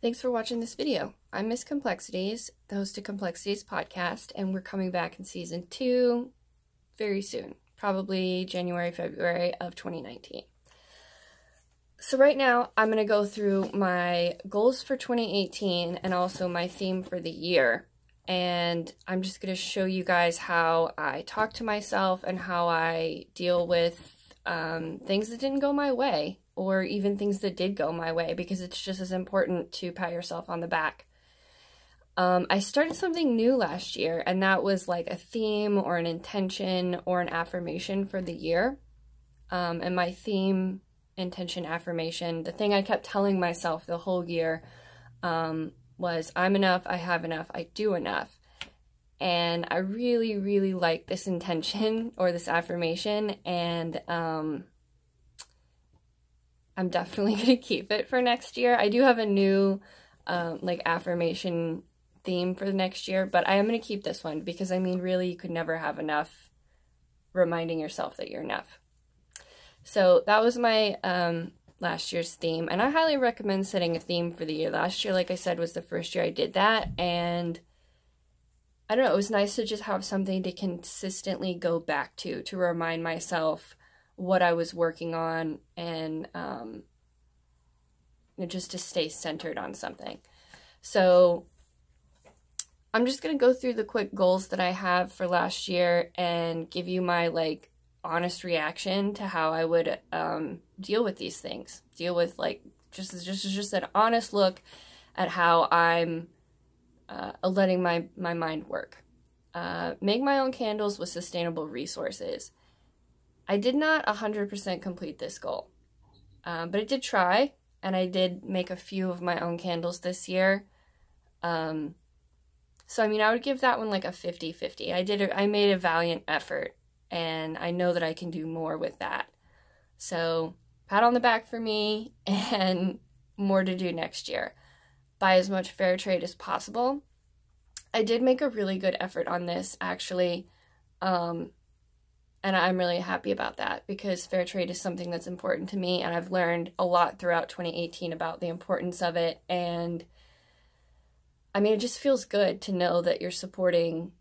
Thanks for watching this video. I'm Miss Complexities, the host of Complexities podcast, and we're coming back in season 2 very soon, probably January, February of 2019. So right now, I'm going to go through my goals for 2018 and also my theme for the year. And I'm just going to show you guys how I talk to myself and how I deal with things that didn't go my way, or even things that did go my way, because it's just as important to pat yourself on the back. I started something new last year, and that was like a theme or an intention or an affirmation for the year. And my theme, intention, affirmation, the thing I kept telling myself the whole year was, I'm enough, I have enough, I do enough. And I really, really like this intention or this affirmation, and I'm definitely going to keep it for next year. I do have a new like affirmation theme for the next year, but I am going to keep this one because, I mean, really, you could never have enough, reminding yourself that you're enough. So that was my last year's theme, and I highly recommend setting a theme for the year. Last year, like I said, was the first year I did that, and I don't know, it was nice to just have something to consistently go back to remind myself what I was working on, and just to stay centered on something. So I'm just going to go through the quick goals that I have for last year and give you my like honest reaction to how I would deal with these things. Deal with like just an honest look at how I'm letting my mind work. Make my own candles with sustainable resources. I did not 100% complete this goal, but I did try, and I did make a few of my own candles this year. So I mean, I would give that one like a 50-50. I made a valiant effort, and I know that I can do more with that. So pat on the back for me, and more to do next year. Buy as much fair trade as possible. I did make a really good effort on this, actually, and I'm really happy about that, because fair trade is something that's important to me, and I've learned a lot throughout 2018 about the importance of it. And I mean, it just feels good to know that you're supporting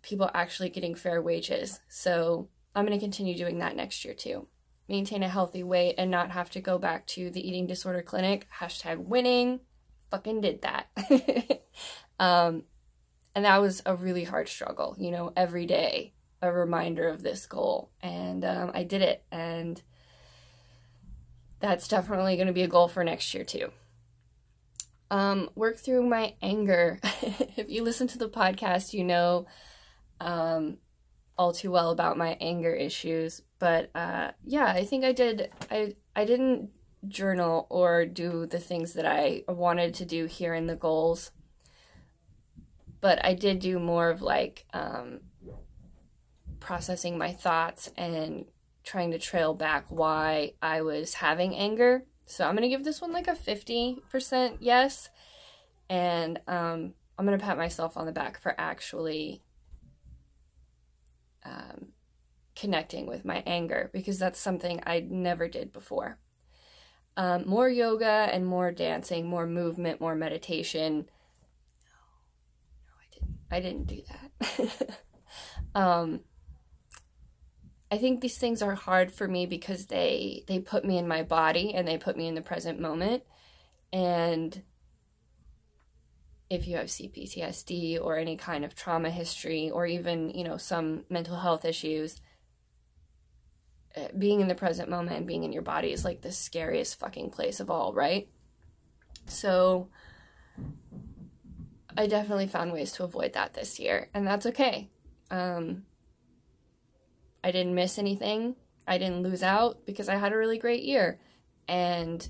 people actually getting fair wages. So I'm going to continue doing that next year too. Maintain a healthy weight and not have to go back to the eating disorder clinic. #winning. Fucking did that. And that was a really hard struggle, you know, every day a reminder of this goal. And I did it, and that's definitely going to be a goal for next year too. Work through my anger. If you listen to the podcast, you know all too well about my anger issues. But yeah, I think I didn't journal or do the things that I wanted to do here in the goals, but I did do more of like processing my thoughts and trying to trail back why I was having anger. So I'm gonna give this one like a 50% yes, and I'm gonna pat myself on the back for actually connecting with my anger, because that's something I never did before. More yoga and more dancing, more movement, more meditation. No, I didn't do that. I think these things are hard for me because they put me in my body, and they put me in the present moment. And if you have CPTSD or any kind of trauma history, or even, you know, some mental health issues, being in the present moment and being in your body is like the scariest fucking place of all, right? So I definitely found ways to avoid that this year, and that's okay. I didn't miss anything. I didn't lose out, because I had a really great year, and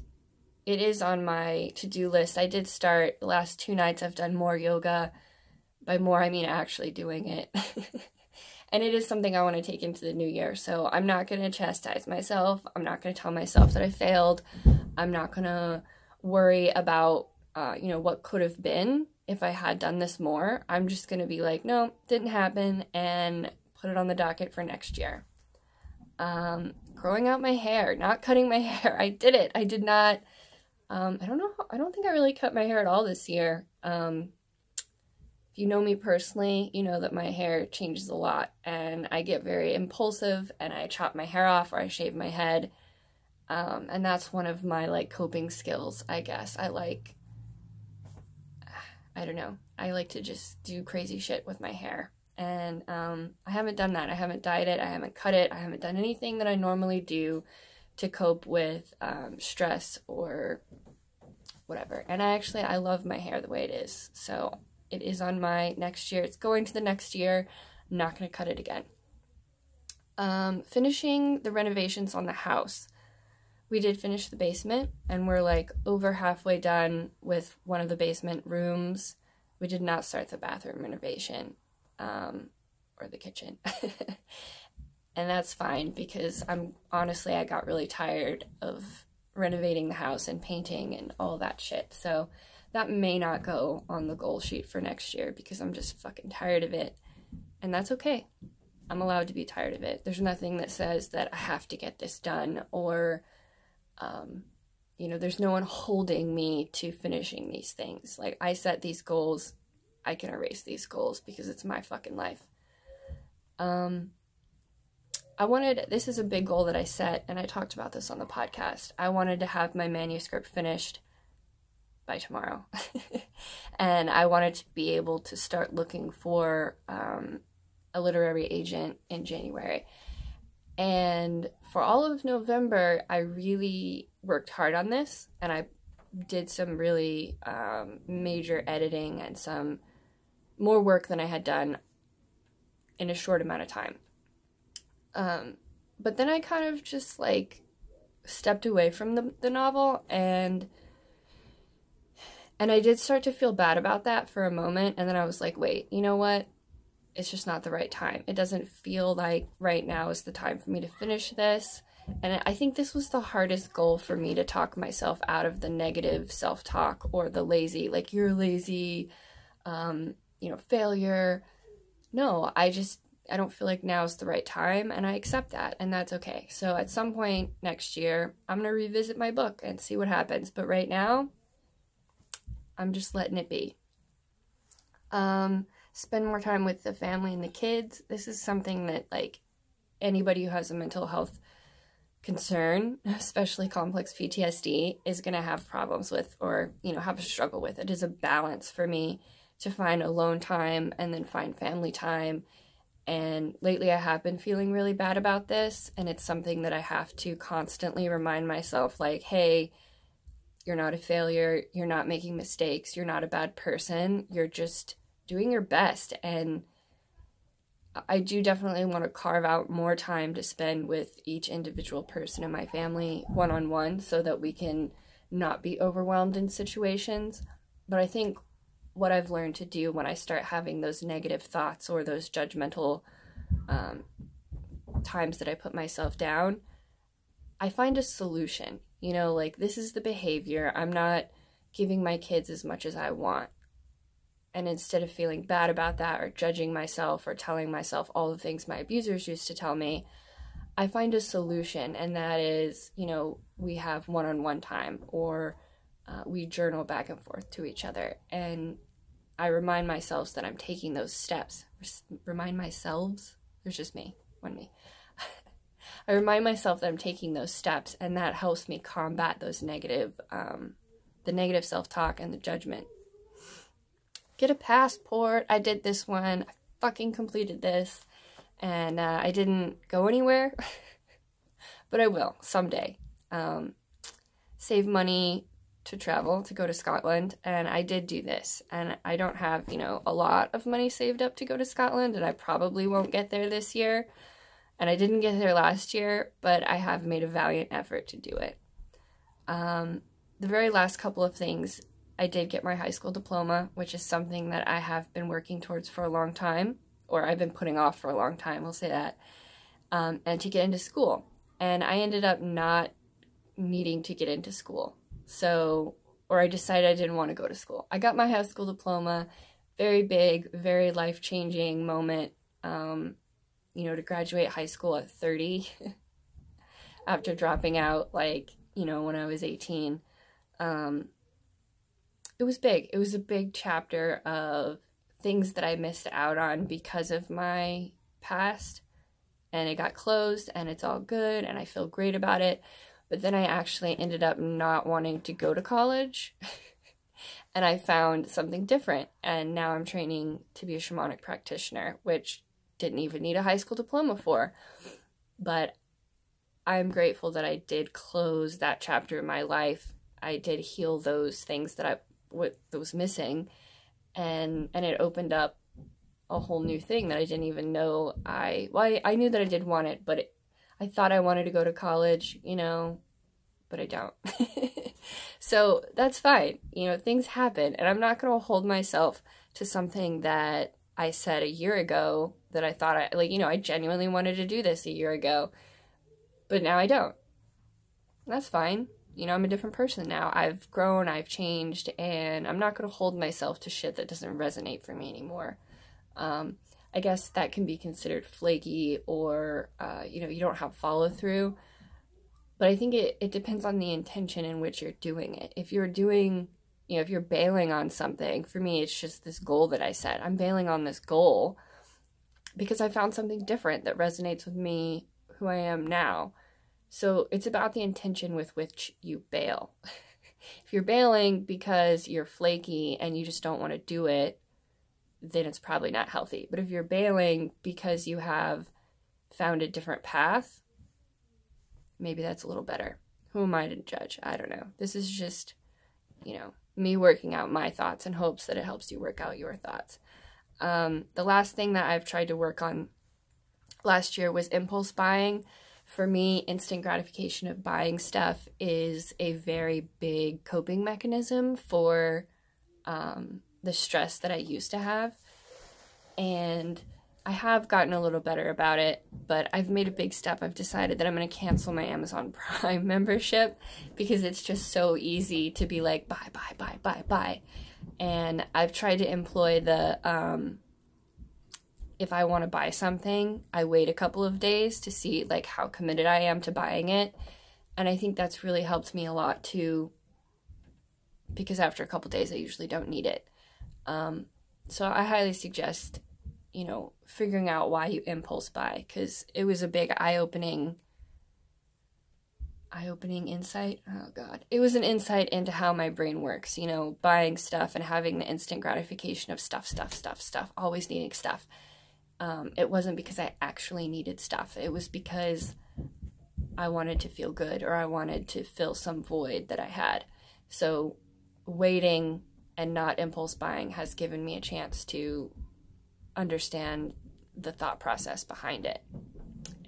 it is on my to-do list. I did start the last 2 nights. I've done more yoga. By more, I mean actually doing it. And it is something I want to take into the new year. So I'm not going to chastise myself. I'm not going to tell myself that I failed. I'm not going to worry about, you know, what could have been if I had done this more. I'm just going to be like, no, didn't happen, and put it on the docket for next year. Growing out my hair, not cutting my hair. I did it. I did not, I don't know I don't think I really cut my hair at all this year. If you know me personally, you know that my hair changes a lot, and I get very impulsive, and I chop my hair off or I shave my head. And that's one of my, like, coping skills, I guess. I don't know. I like to just do crazy shit with my hair. And I haven't done that. I haven't dyed it. I haven't cut it. I haven't done anything that I normally do to cope with stress or whatever. And I love my hair the way it is. So it is on my next year. It's going to the next year. I'm not going to cut it again. Finishing the renovations on the house. We did finish the basement, and we're like over halfway done with one of the basement rooms. We did not start the bathroom renovation, or the kitchen. And that's fine, because I got really tired of renovating the house and painting and all that shit. So that may not go on the goal sheet for next year, because I'm just fucking tired of it. And that's okay. I'm allowed to be tired of it. There's nothing that says that I have to get this done, or there's no one holding me to finishing these things. Like, I set these goals, I can erase these goals because it's my fucking life. This is a big goal that I set, and I talked about this on the podcast. I wanted to have my manuscript finished by tomorrow. And I wanted to be able to start looking for a literary agent in January. And for all of November, I really worked hard on this, and I did some really major editing and some more work than I had done in a short amount of time. But then I kind of just, like, stepped away from the novel, and I did start to feel bad about that for a moment, and then I was like, wait, you know what? It's just not the right time. It doesn't feel like right now is the time for me to finish this. And I think this was the hardest goal for me, to talk myself out of the negative self-talk or the lazy, like, you're lazy, failure. No, I don't feel like now's the right time, and I accept that, and that's okay. So at some point next year, I'm going to revisit my book and see what happens. But right now, I'm just letting it be. Spend more time with the family and the kids. This is something that, like, anybody who has a mental health concern, especially complex PTSD, is going to have problems with, or, have a struggle with. It is a balance for me to find alone time and then find family time. And lately I have been feeling really bad about this, and it's something that I have to constantly remind myself, like, hey, you're not a failure, you're not making mistakes, you're not a bad person, you're just doing your best. And I do definitely want to carve out more time to spend with each individual person in my family one-on-one, so that we can not be overwhelmed in situations. But I think what I've learned to do when I start having those negative thoughts or those judgmental times that I put myself down, I find a solution. Like, this is the behavior. I'm not giving my kids as much as I want. And instead of feeling bad about that, or judging myself, or telling myself all the things my abusers used to tell me, I find a solution. And that is, we have one-on-one time, or we journal back and forth to each other. And I remind myself that I'm taking those steps. Remind myself? There's just me. One me. I remind myself that I'm taking those steps, and that helps me combat those negative, the negative self-talk and the judgment. Get a passport. I did this one. I fucking completed this. And I didn't go anywhere. But I will someday. Save money to travel, to go to Scotland. And I did do this. And I don't have, a lot of money saved up to go to Scotland. And I probably won't get there this year. And I didn't get there last year. But I have made a valiant effort to do it. The very last couple of things, I did get my high school diploma, which is something that I have been working towards for a long time, or I've been putting off for a long time, we'll say that, and to get into school. And I ended up not needing to get into school. Or I decided I didn't want to go to school. I got my high school diploma, very big, very life-changing moment, to graduate high school at 30, after dropping out, when I was 18. it was big. It was a big chapter of things that I missed out on because of my past, and it got closed, and it's all good, and I feel great about it. But then I actually ended up not wanting to go to college, and I found something different, and now I'm training to be a shamanic practitioner, which didn't even need a high school diploma for. But I'm grateful that I did close that chapter in my life. I did heal those things that was missing, and it opened up a whole new thing that I didn't even know I knew that I did want it, but I thought I wanted to go to college, you know, but I don't. So that's fine. You know, things happen, and I'm not going to hold myself to something that I said a year ago that I thought I genuinely wanted to do this a year ago, but now I don't. That's fine. You know, I'm a different person now. I've grown, I've changed, and I'm not going to hold myself to shit that doesn't resonate for me anymore. I guess that can be considered flaky, or, you know, you don't have follow through. But I think it depends on the intention in which you're doing it. If you're doing, you know, if you're bailing on something, for me, it's just this goal that I set. I'm bailing on this goal because I found something different that resonates with me, who I am now. So it's about the intention with which you bail. If you're bailing because you're flaky and you just don't want to do it, then it's probably not healthy. But if you're bailing because you have found a different path, maybe that's a little better. Who am I to judge? I don't know. This is just, you know, me working out my thoughts in hopes that it helps you work out your thoughts. The last thing that I've tried to work on last year was impulse buying. For me, instant gratification of buying stuff is a very big coping mechanism for the stress that I used to have. And I have gotten a little better about it, but I've made a big step. I've decided that I'm going to cancel my Amazon Prime membership because it's just so easy to be like, buy, buy, buy, buy, buy. And I've tried to employ the, if I want to buy something, I wait a couple of days to see like how committed I am to buying it. And I think that's really helped me a lot too, because after a couple days, I usually don't need it. So I highly suggest, you know, figuring out why you impulse buy, because it was a big eye-opening insight. Oh God. It was an insight into how my brain works, you know, buying stuff and having the instant gratification of stuff, always needing stuff. It wasn't because I actually needed stuff. It was because I wanted to feel good, or I wanted to fill some void that I had. So waiting and not impulse buying has given me a chance to understand the thought process behind it.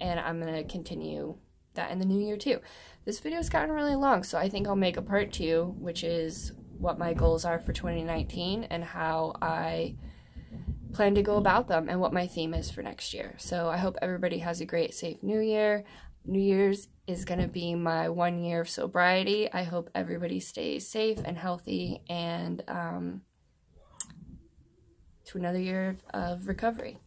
And I'm going to continue that in the new year too. This video's gotten really long, so I think I'll make a part 2, which is what my goals are for 2019 and how I plan to go about them and what my theme is for next year. So I hope everybody has a great, safe new year. New Year's is going to be my 1 year of sobriety. I hope everybody stays safe and healthy, and to another year of recovery.